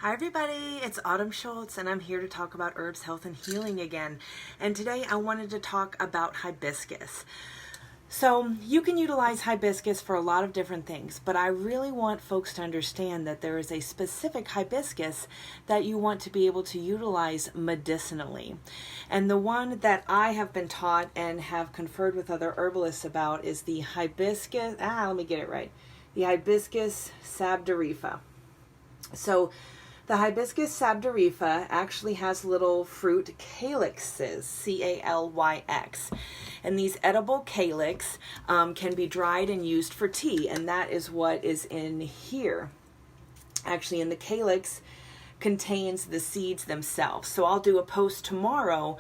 Hi everybody, it's Autumn Schultz and I'm here to talk about herbs, health, and healing again. And today I wanted to talk about hibiscus. So you can utilize hibiscus for a lot of different things, but I really want folks to understand that there is a specific hibiscus that you want to be able to utilize medicinally. And the one that I have been taught and have conferred with other herbalists about is the hibiscus, the Hibiscus sabdariffa. So the Hibiscus sabdariffa actually has little fruit calyxes, C-A-L-Y-X. And these edible calyx can be dried and used for tea, and that is what is in here. Actually, in the calyx contains the seeds themselves. So I'll do a post tomorrow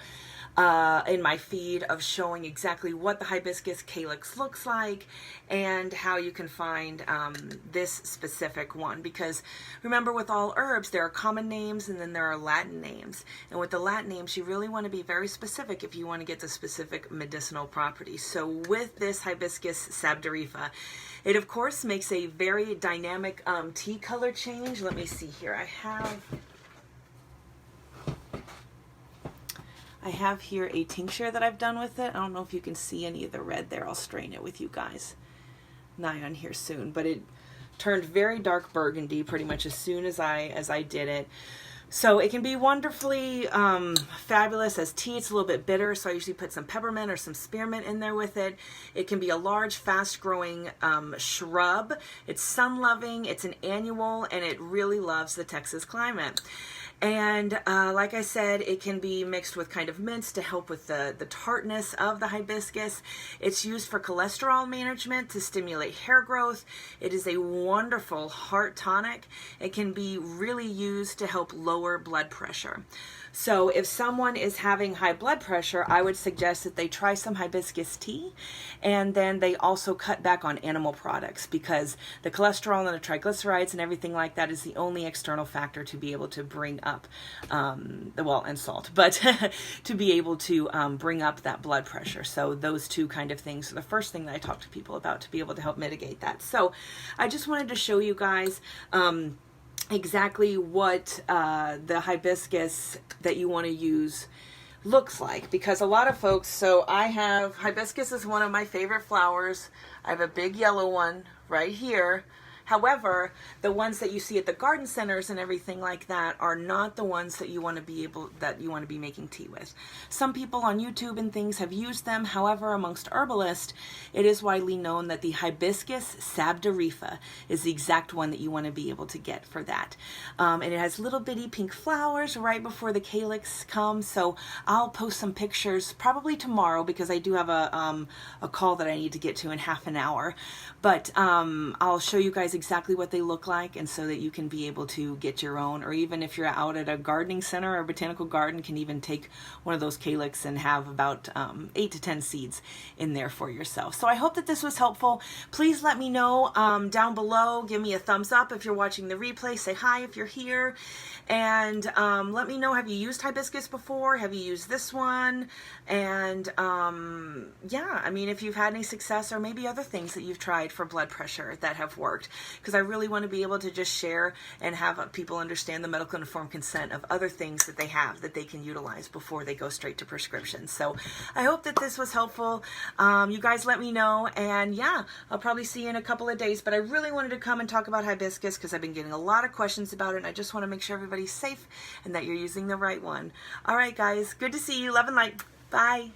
in my feed of showing exactly what the hibiscus calyx looks like and how you can find this specific one, because remember, with all herbs there are common names and then there are Latin names, and with the Latin names you really want to be very specific if you want to get the specific medicinal properties. So with this Hibiscus sabdariffa, it of course makes a very dynamic tea color change. Let me see here, I have here a tincture that I've done with it. I don't know if you can see any of the red there. I'll strain it with you guys. Nigh on here soon, but it turned very dark burgundy pretty much as soon as I did it. So it can be wonderfully fabulous as tea. It's a little bit bitter, so I usually put some peppermint or some spearmint in there with it. It can be a large, fast-growing shrub. It's sun-loving, it's an annual, and it really loves the Texas climate. And like I said, it can be mixed with kind of mints to help with the tartness of the hibiscus. It's used for cholesterol management, to stimulate hair growth. It is a wonderful heart tonic. It can be really used to help lower blood pressure. So if someone is having high blood pressure, I would suggest that they try some hibiscus tea, and then they also cut back on animal products, because the cholesterol and the triglycerides and everything like that is the only external factor to be able to bring up, and salt, but to be able to bring up that blood pressure. So those two kind of things are the first thing that I talk to people about to be able to help mitigate that. So I just wanted to show you guys exactly what the hibiscus that you want to use looks like, because a lot of folks, so I have, hibiscus is one of my favorite flowers. I have a big yellow one right here. However, the ones that you see at the garden centers and everything like that are not the ones that you want to be making tea with. Some people on YouTube and things have used them. However, amongst herbalists, it is widely known that the Hibiscus sabdariffa is the exact one that you want to be able to get for that. And it has little bitty pink flowers right before the calyx comes. So I'll post some pictures probably tomorrow, because I do have a call that I need to get to in half an hour. But I'll show you guys exactly what they look like, and so that you can be able to get your own, or even if you're out at a gardening center or a botanical garden, can even take one of those calyx and have about 8 to 10 seeds in there for yourself. So I hope that this was helpful. Please let me know down below. Give me a thumbs up if you're watching the replay. Say hi if you're here, and let me know, have you used hibiscus before? Have you used this one? And yeah, I mean, if you've had any success, or maybe other things that you've tried for blood pressure that have worked, because I really want to be able to just share and have people understand the medical informed consent of other things that they have that they can utilize before they go straight to prescription. So I hope that this was helpful. You guys let me know, and yeah, I'll probably see you in a couple of days, but I really wanted to come and talk about hibiscus because I've been getting a lot of questions about it, and I just want to make sure everybody's safe and that you're using the right one. All right, guys, good to see you. Love and light. Bye.